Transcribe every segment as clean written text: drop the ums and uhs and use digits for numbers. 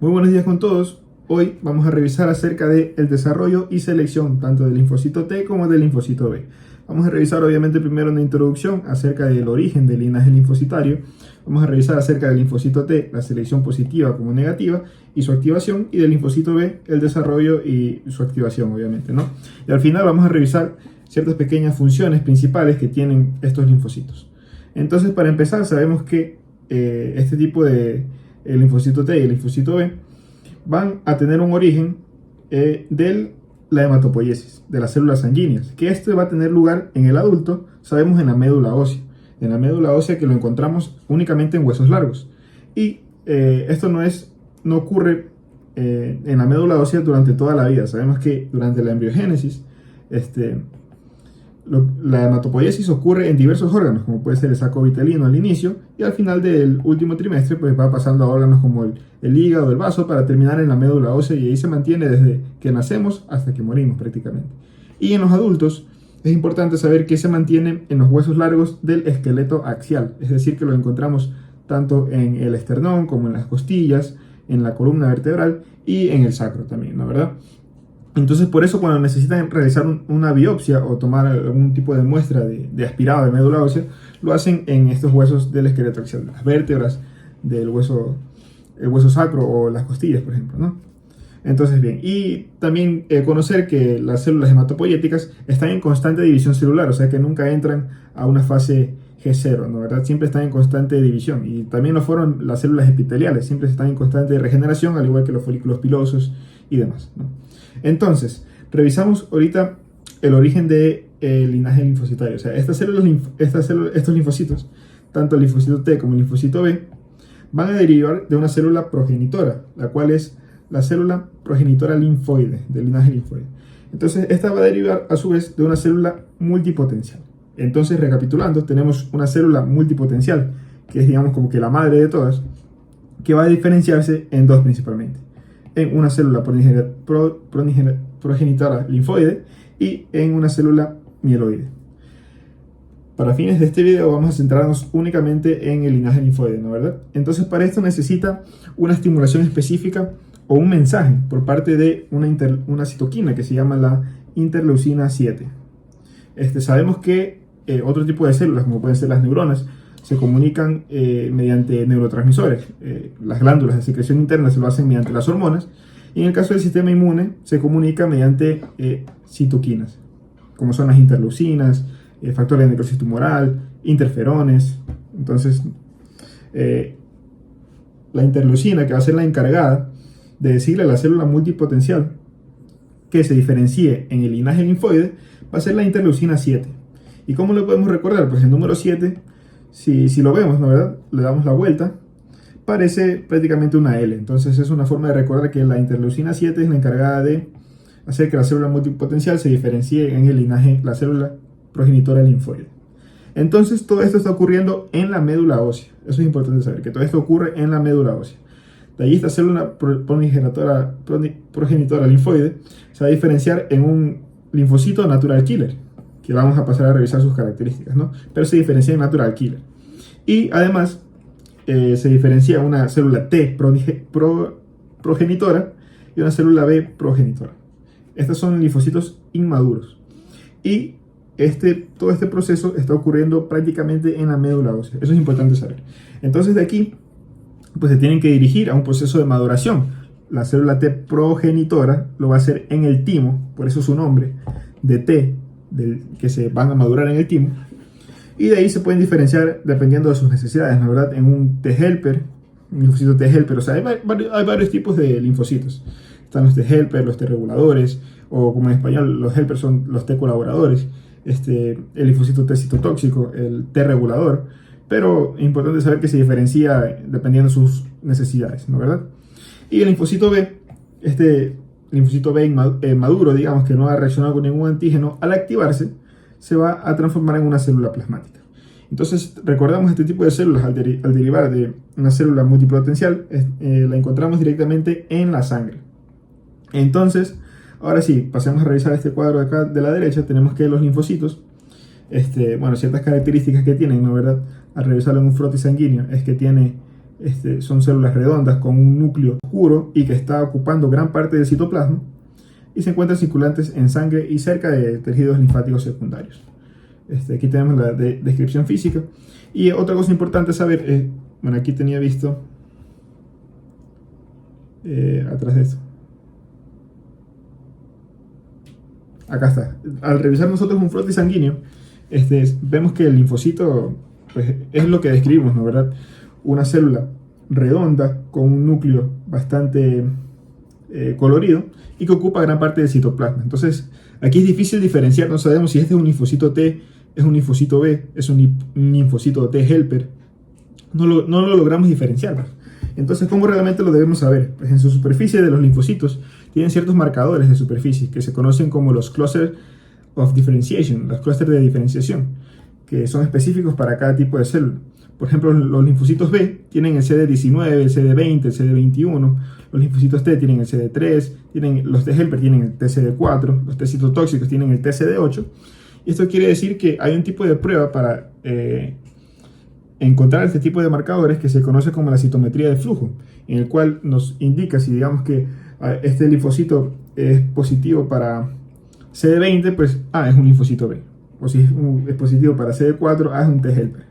Muy buenos días con todos. Hoy vamos a revisar acerca del desarrollo y selección tanto del linfocito T como del linfocito B. Vamos a revisar obviamente primero una introducción acerca del origen del linaje linfocitario. Vamos a revisar acerca del linfocito T, la selección positiva como negativa y su activación, y del linfocito B, el desarrollo y su activación obviamente, ¿no? Y al final vamos a revisar ciertas pequeñas funciones principales que tienen estos linfocitos. Entonces, para empezar, sabemos que este tipo de el linfocito T y el linfocito B van a tener un origen de la hematopoiesis, de las células sanguíneas, que este va a tener lugar en el adulto, sabemos, en la médula ósea. En la médula ósea, que lo encontramos únicamente en huesos largos. Y esto no ocurre en la médula ósea durante toda la vida. Sabemos que durante la embriogénesis, la hematopoiesis ocurre en diversos órganos, como puede ser el saco vitelino al inicio, y al final del último trimestre pues va pasando a órganos como el hígado, el vaso, para terminar en la médula ósea, y ahí se mantiene desde que nacemos hasta que morimos prácticamente. Y en los adultos es importante saber que se mantiene en los huesos largos del esqueleto axial, es decir, que lo encontramos tanto en el esternón como en las costillas, en la columna vertebral y en el sacro también, ¿no? ¿Verdad? Entonces, por eso, cuando necesitan realizar una biopsia o tomar algún tipo de muestra de aspirado de médula ósea, lo hacen en estos huesos del esqueleto axial, de las vértebras, el hueso sacro o las costillas, por ejemplo, ¿no? Entonces, bien, y también conocer que las células hematopoyéticas están en constante división celular, o sea que nunca entran a una fase G0, ¿no? ¿Verdad? Siempre están en constante división. Y también lo fueron las células epiteliales, siempre están en constante regeneración, al igual que los folículos pilosos y demás, ¿no? Entonces, revisamos ahorita el origen del linaje linfocitario. O sea, estos linfocitos, tanto el linfocito T como el linfocito B, van a derivar de una célula progenitora, la cual es la célula progenitora linfoide, del linaje linfoide. Entonces, esta va a derivar a su vez de una célula multipotencial. Entonces, recapitulando, tenemos una célula multipotencial, que es, digamos, como que la madre de todas, que va a diferenciarse en dos principalmente: en una célula progenitora linfoide y en una célula mieloide. Para fines de este video vamos a centrarnos únicamente en el linaje linfoide, ¿no? ¿Verdad? Entonces, para esto necesita una estimulación específica o un mensaje por parte de una citoquina que se llama la interleucina 7. Sabemos que otro tipo de células, como pueden ser las neuronas, se comunican mediante neurotransmisores. Las glándulas de secreción interna se lo hacen mediante las hormonas, y en el caso del sistema inmune se comunica mediante citoquinas, como son las interleucinas, factores de necrosis tumoral, interferones. Entonces, la interleucina, que va a ser la encargada de decirle a la célula multipotencial que se diferencie en el linaje linfoide, va a ser la interleucina 7. ¿Y cómo lo podemos recordar? Pues el número 7, si lo vemos, ¿no? ¿Verdad? Le damos la vuelta, parece prácticamente una L. Entonces es una forma de recordar que la interleucina 7 es la encargada de hacer que la célula multipotencial se diferencie en el linaje, la célula progenitora linfoide. Entonces todo esto está ocurriendo en la médula ósea. Eso es importante saber, que todo esto ocurre en la médula ósea. De ahí esta célula progenitora linfoide se va a diferenciar en un linfocito natural killer, que vamos a pasar a revisar sus características, ¿no? Pero se diferencia en natural killer. Y además se diferencia una célula T progenitora y una célula B progenitora. Estos son linfocitos inmaduros. Y todo este proceso está ocurriendo prácticamente en la médula ósea. Eso es importante saber. Entonces, de aquí pues se tienen que dirigir a un proceso de maduración. La célula T progenitora lo va a hacer en el timo, por eso su nombre de T, que se van a madurar en el timo. Y de ahí se pueden diferenciar dependiendo de sus necesidades, ¿no? ¿Verdad? En un T helper, un linfocito T helper. O sea, hay varios tipos de linfocitos. Están los T helper, los T reguladores, o como en español los helper son los T colaboradores. El linfocito T citotóxico, el T regulador. Pero es importante saber que se diferencia dependiendo de sus necesidades, ¿no? ¿Verdad? Y el linfocito B, linfocito B maduro, digamos, que no ha reaccionado con ningún antígeno, al activarse se va a transformar en una célula plasmática. Entonces, recordamos, este tipo de células, al derivar de una célula multipotencial, la encontramos directamente en la sangre. Entonces, ahora sí, pasemos a revisar este cuadro de acá de la derecha. Tenemos que los linfocitos, ciertas características que tienen, ¿no? ¿Verdad? Al revisarlo en un frotis sanguíneo, es que tiene son células redondas con un núcleo oscuro y que está ocupando gran parte del citoplasma y se encuentran circulantes en sangre y cerca de tejidos linfáticos secundarios. Aquí tenemos la descripción física. Y otra cosa importante saber, bueno, aquí tenía visto atrás de esto. Acá está. Al revisar nosotros un frotis sanguíneo, vemos que el linfocito pues, es lo que describimos, ¿no? ¿Verdad? Una célula redonda con un núcleo bastante colorido y que ocupa gran parte del citoplasma. Entonces, aquí es difícil diferenciar, no sabemos si este es un linfocito T, es un linfocito B, es un linfocito T helper. No lo logramos diferenciar. Entonces, ¿cómo realmente lo debemos saber? Pues en su superficie de los linfocitos tienen ciertos marcadores de superficie que se conocen como los clusters of differentiation, los clústeres de diferenciación, que son específicos para cada tipo de célula. Por ejemplo, los linfocitos B tienen el CD19, el CD20, el CD21, los linfocitos T tienen el CD3, los T helper tienen el TCD4, los T citotóxicos tienen el TCD8. Y esto quiere decir que hay un tipo de prueba para encontrar este tipo de marcadores que se conoce como la citometría de flujo, en el cual nos indica si digamos que este linfocito es positivo para CD20, pues es un linfocito B. O si es positivo para CD4, es un T helper.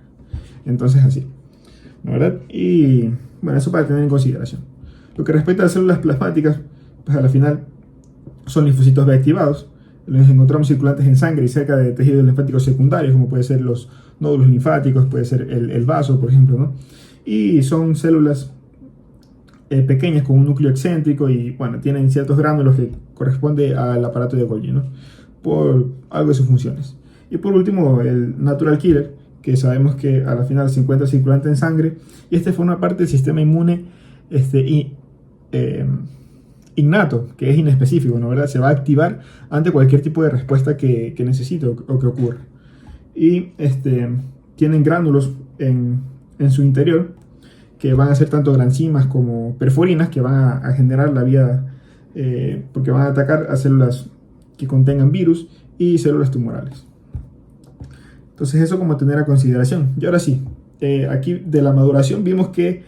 Entonces así, ¿no, verdad? Y bueno, eso para tener en consideración. Lo que respecta a células plasmáticas, pues a la final son linfocitos B activados. Los encontramos circulantes en sangre y cerca de tejidos linfáticos secundarios, como puede ser los nódulos linfáticos, puede ser el vaso, por ejemplo, ¿no? Y son células pequeñas con un núcleo excéntrico y, bueno, tienen ciertos gránulos que corresponde al aparato de Golgi, ¿no? Por algo de sus funciones. Y por último, el natural killer, que sabemos que a la final se encuentra circulante en sangre y forma parte del sistema inmune innato, que es inespecífico, ¿no? ¿Verdad? Se va a activar ante cualquier tipo de respuesta que necesite o que ocurra. Y tienen gránulos en su interior que van a ser tanto granzimas como perforinas que van a generar la vía, porque van a atacar a células que contengan virus y células tumorales. Entonces eso como tener a consideración. Y ahora sí, aquí de la maduración vimos que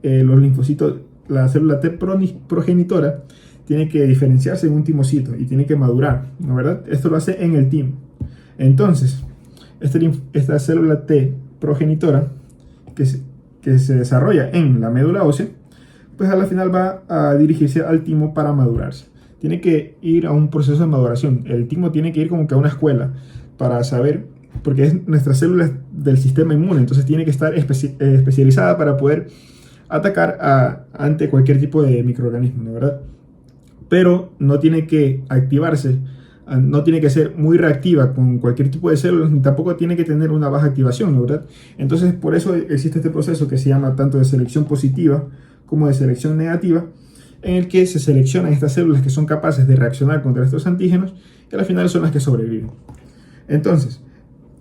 los linfocitos, la célula T progenitora tiene que diferenciarse en un timocito y tiene que madurar, ¿no, verdad? Esto lo hace en el timo. Entonces, esta célula T progenitora que se desarrolla en la médula ósea, pues a la final va a dirigirse al timo para madurarse. Tiene que ir a un proceso de maduración. El timo tiene que ir como que a una escuela para saber, porque es nuestra célula del sistema inmune, entonces tiene que estar especializada para poder atacar ante cualquier tipo de microorganismo, ¿no, verdad? Pero no tiene que activarse, no tiene que ser muy reactiva con cualquier tipo de células, ni tampoco tiene que tener una baja activación, ¿no, verdad? Entonces, por eso existe este proceso que se llama tanto de selección positiva como de selección negativa, en el que se seleccionan estas células que son capaces de reaccionar contra estos antígenos y al final son las que sobreviven. Entonces,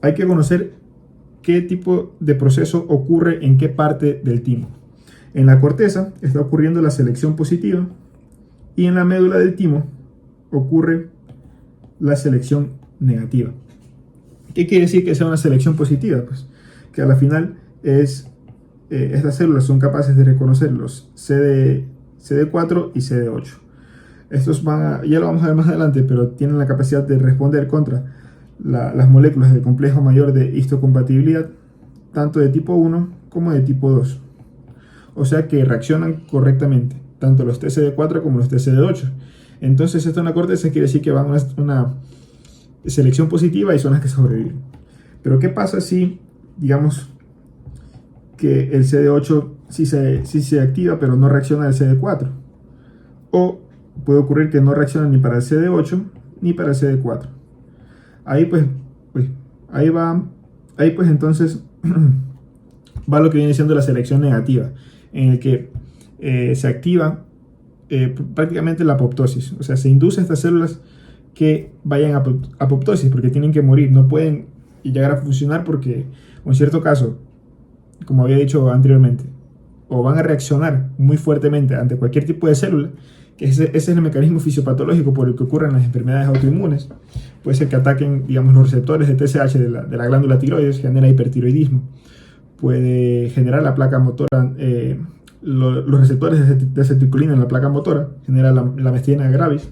hay que conocer qué tipo de proceso ocurre en qué parte del timo. En la corteza está ocurriendo la selección positiva y en la médula del timo ocurre la selección negativa. ¿Qué quiere decir que sea una selección positiva? Pues que a la final estas células son capaces de reconocer los CD4 y CD8. Estos ya lo vamos a ver más adelante, pero tienen la capacidad de responder contra las moléculas del complejo mayor de histocompatibilidad, tanto de tipo 1 como de tipo 2. O sea que reaccionan correctamente, tanto los TCD4 como los TCD8. Entonces esto en la corteza quiere decir que van a una selección positiva y son las que sobreviven. Pero ¿qué pasa si, digamos, que el CD8 sí se activa pero no reacciona al CD4? O puede ocurrir que no reacciona ni para el CD8 ni para el CD4. Ahí pues entonces va lo que viene siendo la selección negativa, en el que se activa prácticamente la apoptosis, o sea, se induce a estas células que vayan a apoptosis porque tienen que morir, no pueden llegar a funcionar porque en cierto caso, como había dicho anteriormente, o van a reaccionar muy fuertemente ante cualquier tipo de célula, que ese es el mecanismo fisiopatológico por el que ocurren las enfermedades autoinmunes. Puede ser que ataquen, digamos, los receptores de TSH de la glándula tiroides, genera hipertiroidismo. puede generar la placa motora, los receptores de acetilcolina en la placa motora, genera la miastenia gravis,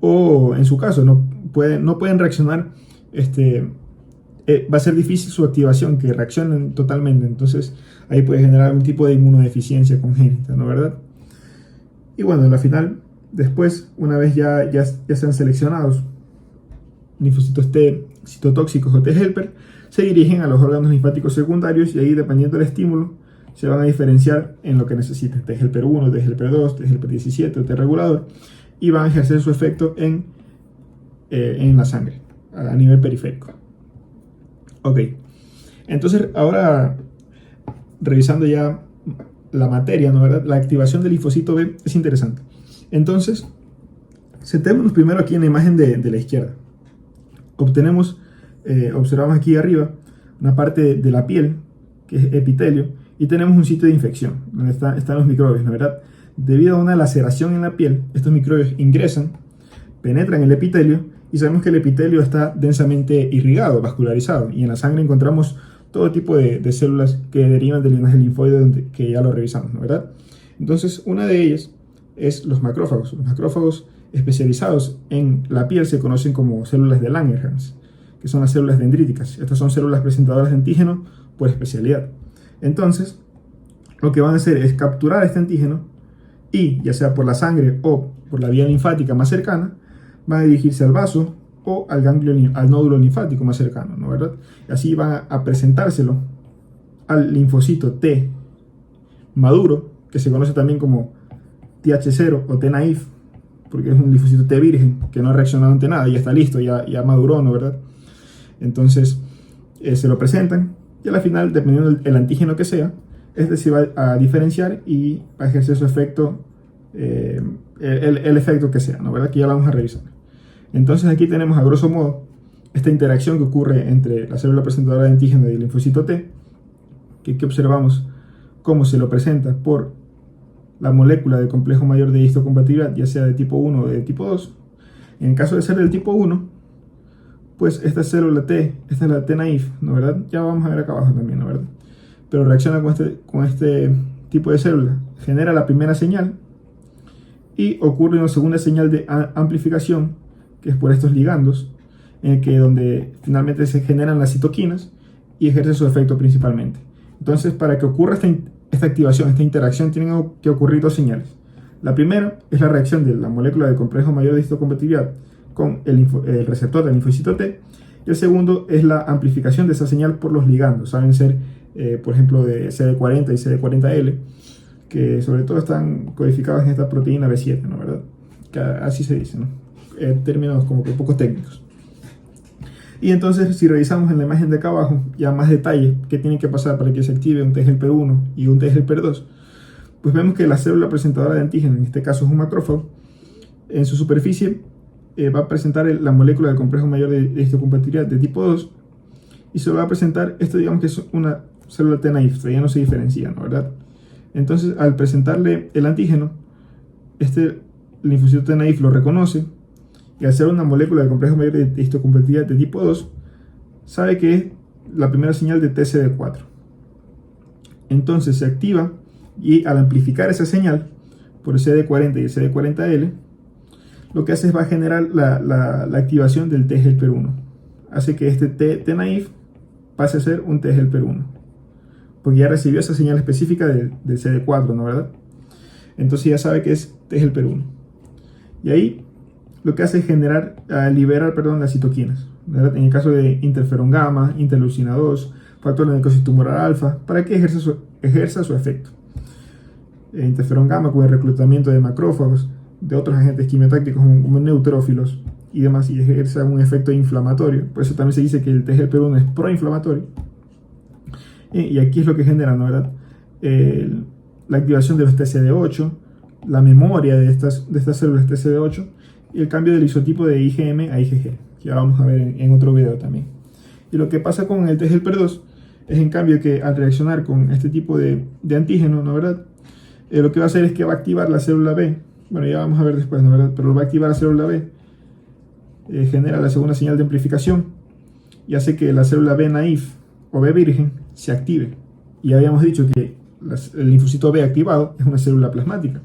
o en su caso no pueden reaccionar, va a ser difícil su activación, que reaccionen totalmente, entonces ahí puede generar algún tipo de inmunodeficiencia congénita, ¿no verdad? Y bueno, al final, después, una vez ya sean seleccionados linfocitos T citotóxicos o T helper, se dirigen a los órganos linfáticos secundarios y ahí, dependiendo del estímulo, se van a diferenciar en lo que necesiten: T helper 1, T helper 2, T helper 17 o T regulador, y van a ejercer su efecto en la sangre a nivel periférico. Ok, entonces ahora, revisando ya la materia, ¿no verdad? La activación del linfocito B es interesante. Entonces, sentémonos primero aquí en la imagen de la izquierda. Observamos aquí arriba una parte de la piel, que es epitelio, y tenemos un sitio de infección, donde están los microbios, ¿no verdad? Debido a una laceración en la piel, estos microbios ingresan, penetran el epitelio, y sabemos que el epitelio está densamente irrigado, vascularizado, y en la sangre encontramos todo tipo de células que derivan del linaje linfoide, que ya lo revisamos, ¿no verdad? Entonces, una de ellas es los macrófagos. Los macrófagos especializados en la piel se conocen como células de Langerhans, que son las células dendríticas. Estas son células presentadoras de antígeno por especialidad. Entonces, lo que van a hacer es capturar este antígeno y, ya sea por la sangre o por la vía linfática más cercana, van a dirigirse al vaso o al ganglio, al nódulo linfático más cercano, ¿no verdad? Y así van a presentárselo al linfocito T maduro, que se conoce también como TH0 o T naïf, porque es un linfocito T virgen que no ha reaccionado ante nada, ya está listo, ya maduró, ¿no verdad? Entonces se lo presentan y a la final, dependiendo del antígeno que sea, este se va a diferenciar y va a ejercer su efecto, el efecto que sea, ¿no verdad? Que ya lo vamos a revisar. Entonces aquí tenemos, a grosso modo, esta interacción que ocurre entre la célula presentadora de antígeno y el linfocito T, que observamos cómo se lo presenta por la molécula del complejo mayor de histocompatibilidad, ya sea de tipo 1 o de tipo 2. En el caso de ser del tipo 1, pues esta célula T, esta es la T naïf, ¿no verdad? Ya vamos a ver acá abajo también, ¿no verdad? Pero reacciona con este tipo de célula, genera la primera señal y ocurre una segunda señal de amplificación, que es por estos ligandos, donde finalmente se generan las citoquinas y ejerce su efecto principalmente. Entonces, para que ocurra esta activación, esta interacción, tienen que ocurrir dos señales. La primera es la reacción de la molécula del complejo mayor de histocompatibilidad con el receptor del linfocito T, y el segundo es la amplificación de esa señal por los ligandos. Saben ser, por ejemplo, de CD40 y CD40L, que sobre todo están codificados en esta proteína B7, ¿no verdad? Que así se dice, ¿no? Términos como que poco técnicos. Y entonces, si revisamos en la imagen de acá abajo ya más detalle qué tiene que pasar para que se active un T helper 1 y un T helper 2, pues vemos que la célula presentadora de antígeno, en este caso es un macrófago, en su superficie va a presentar la molécula del complejo mayor de histocompatibilidad de tipo 2, y se lo va a presentar, esto digamos que es una célula T naïf, todavía no se diferencia, ¿no verdad? Entonces, al presentarle el antígeno, este linfocito T naïf lo reconoce, y al ser una molécula del complejo mayor de histocompatibilidad de tipo 2, sabe que es la primera señal de TCD4. Entonces se activa, y al amplificar esa señal por el CD40 y el CD40L, lo que hace es va a generar la activación del T helper 1. Hace que este T naïf pase a ser un T helper 1, porque ya recibió esa señal específica del CD4, ¿no verdad? Entonces ya sabe que es T helper 1. Y ahí lo que hace es liberar las citoquinas, ¿verdad? En el caso de interferón gamma, interleucina 2, factor de necrosis tumoral alfa, para que ejerza su efecto. Interferón gamma con el reclutamiento de macrófagos, de otros agentes quimiotácticos como neutrófilos y demás, y ejerza un efecto inflamatorio. Por eso también se dice que el T helper 1 es proinflamatorio. Y aquí es lo que genera, ¿no verdad? La activación de los TCD8, la memoria de estas células TCD8, y el cambio del isotipo de IgM a IgG, que ya vamos a ver en otro video también. Y lo que pasa con el T helper 2 es, en cambio, que al reaccionar con este tipo de antígeno, ¿no verdad? Lo que va a hacer es que va a activar la célula B. Bueno, ya vamos a ver después, ¿no verdad? Pero lo va a activar la célula B, genera la segunda señal de amplificación y hace que la célula B naïf o B virgen se active. Y habíamos dicho que el linfocito B activado es una célula plasmática.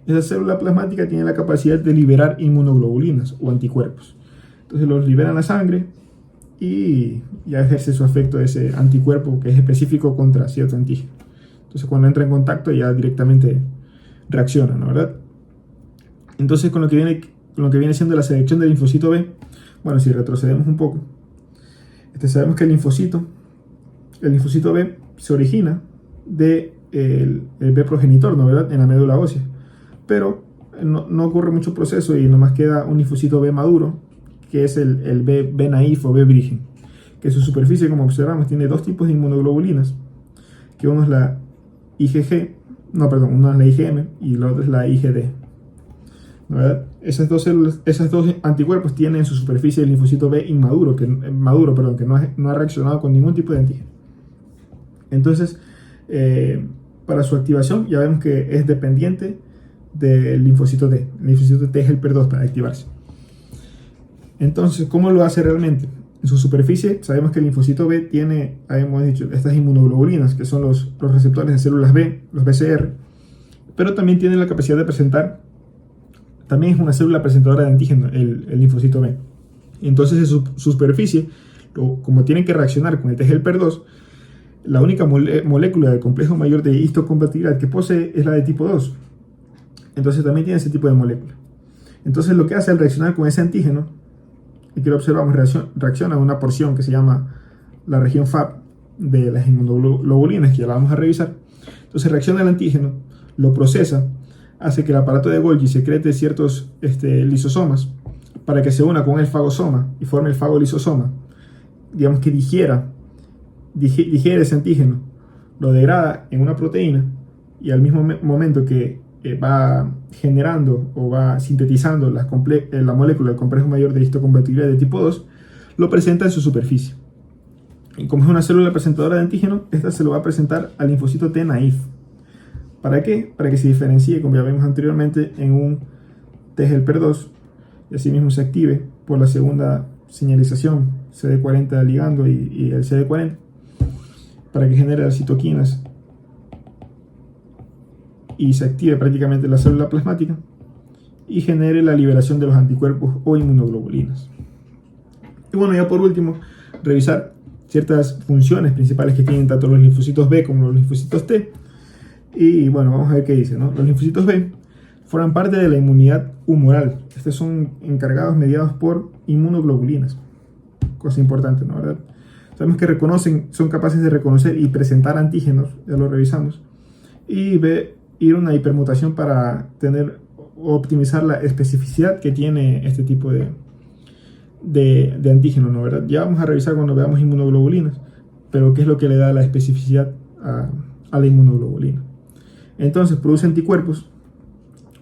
Esa célula plasmática tiene la capacidad de liberar inmunoglobulinas o anticuerpos. Entonces los libera en la sangre y ya ejerce su efecto de ese anticuerpo que es específico contra cierto antígeno. Entonces cuando entra en contacto ya directamente reacciona, ¿no? ¿Verdad? Entonces con lo que viene siendo la selección del linfocito B, bueno, si retrocedemos un poco, sabemos que el linfocito B se origina del B progenitor, ¿no? ¿Verdad? En la médula ósea. Pero no ocurre mucho proceso y nomás queda un linfocito B maduro, que es el B naif o B virgen, que su superficie, como observamos, tiene dos tipos de inmunoglobulinas, que uno es la uno es la IgM y la otra es la IgD. ¿Verdad? Esos dos anticuerpos tienen en su superficie el linfocito B inmaduro, que no ha reaccionado con ningún tipo de antígeno. Entonces, para su activación ya vemos que es dependiente del linfocito T. El linfocito T es el HER2 para activarse. Entonces, ¿cómo lo hace realmente? En su superficie sabemos que el linfocito B tiene, habíamos dicho, estas inmunoglobulinas, que son los receptores de células B, los BCR, pero también tiene la capacidad de presentar, también es una célula presentadora de antígeno, el linfocito B. Entonces, en su superficie, como tienen que reaccionar con el TGLPER2, la única molécula del complejo mayor de histocompatibilidad que posee es la de tipo 2. Entonces también tiene ese tipo de molécula. Entonces lo que hace al reaccionar con ese antígeno, y que lo observamos, reacciona a una porción que se llama la región FAB de las inmunoglobulinas, que ya la vamos a revisar. Entonces reacciona al antígeno, lo procesa, hace que el aparato de Golgi secrete ciertos lisosomas para que se una con el fagosoma y forme el fagolisosoma. Digamos que digiere ese antígeno, lo degrada en una proteína y al mismo momento que va generando o va sintetizando la molécula del complejo mayor de histocompatibilidad de tipo 2, lo presenta en su superficie. Y como es una célula presentadora de antígeno, esta se lo va a presentar al linfocito T naif. ¿Para qué? Para que se diferencie, como ya vimos anteriormente, en un TGLPER2 y asimismo se active por la segunda señalización CD40 ligando y el CD40 para que genere las citoquinas y se active prácticamente la célula plasmática y genere la liberación de los anticuerpos o inmunoglobulinas. Y bueno, ya por último, revisar ciertas funciones principales que tienen tanto los linfocitos B como los linfocitos T. Y bueno, vamos a ver qué dice, ¿no? Los linfocitos B forman parte de la inmunidad humoral. Estos son encargados, mediados por inmunoglobulinas. Cosa importante, ¿no? ¿Verdad? Sabemos que son capaces de reconocer y presentar antígenos, ya lo revisamos, y ir a una hipermutación para optimizar la especificidad que tiene este tipo de antígeno, ¿no? ¿Verdad? Ya vamos a revisar cuando veamos inmunoglobulinas, pero qué es lo que le da la especificidad a la inmunoglobulina. Entonces produce anticuerpos,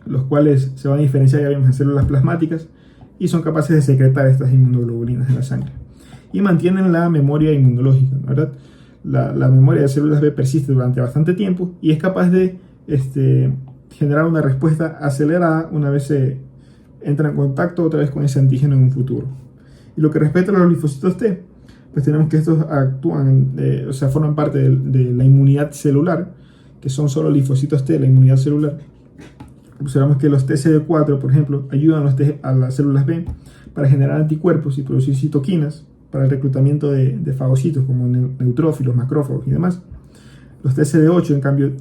los cuales se van a diferenciar, ya vimos, en células plasmáticas y son capaces de secretar estas inmunoglobulinas en la sangre. Y mantienen la memoria inmunológica, ¿no? ¿Verdad? La memoria de células B persiste durante bastante tiempo y es capaz de generar una respuesta acelerada una vez se entra en contacto otra vez con ese antígeno en un futuro. Y lo que respecta a los linfocitos T, pues tenemos que estos forman parte de la inmunidad celular, que son solo linfocitos T, la inmunidad celular. Observamos que los TCD4, por ejemplo, ayudan a las células B para generar anticuerpos y producir citoquinas para el reclutamiento de fagocitos como neutrófilos, macrófagos y demás. Los TCD8, en cambio,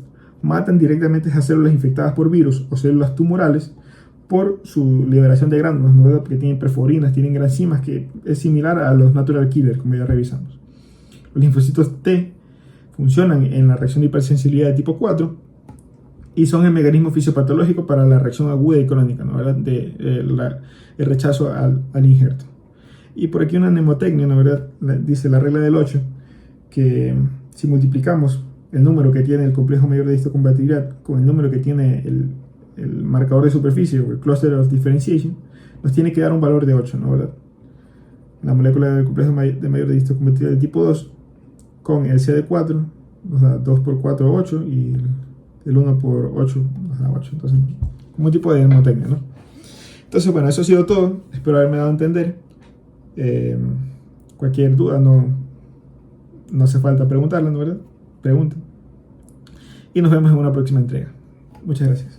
matan directamente a células infectadas por virus o células tumorales por su liberación de gránulos, ¿no? Porque tienen perforinas, tienen granzimas, que es similar a los natural killers, como ya revisamos. Los linfocitos T funcionan en la reacción de hipersensibilidad de tipo 4 y son el mecanismo fisiopatológico para la reacción aguda y crónica, ¿no? ¿Verdad? El rechazo al injerto. Y por aquí una mnemotecnia, ¿no? ¿Verdad? Dice la regla del 8, que si multiplicamos el número que tiene el complejo mayor de histocompatibilidad con el número que tiene el marcador de superficie o el cluster of differentiation, nos tiene que dar un valor de 8, ¿no? ¿Verdad? La molécula del complejo mayor de histocompatibilidad de tipo 2 con el CD4 nos da 2 por 4, 8 y el 1 por 8 nos da 8. Entonces, como un tipo de mnemotecnia, ¿no? Entonces, bueno, eso ha sido todo. Espero haberme dado a entender. Cualquier duda, no no hace falta preguntarla, ¿no verdad? Pregunten. Y nos vemos en una próxima entrega. Muchas gracias.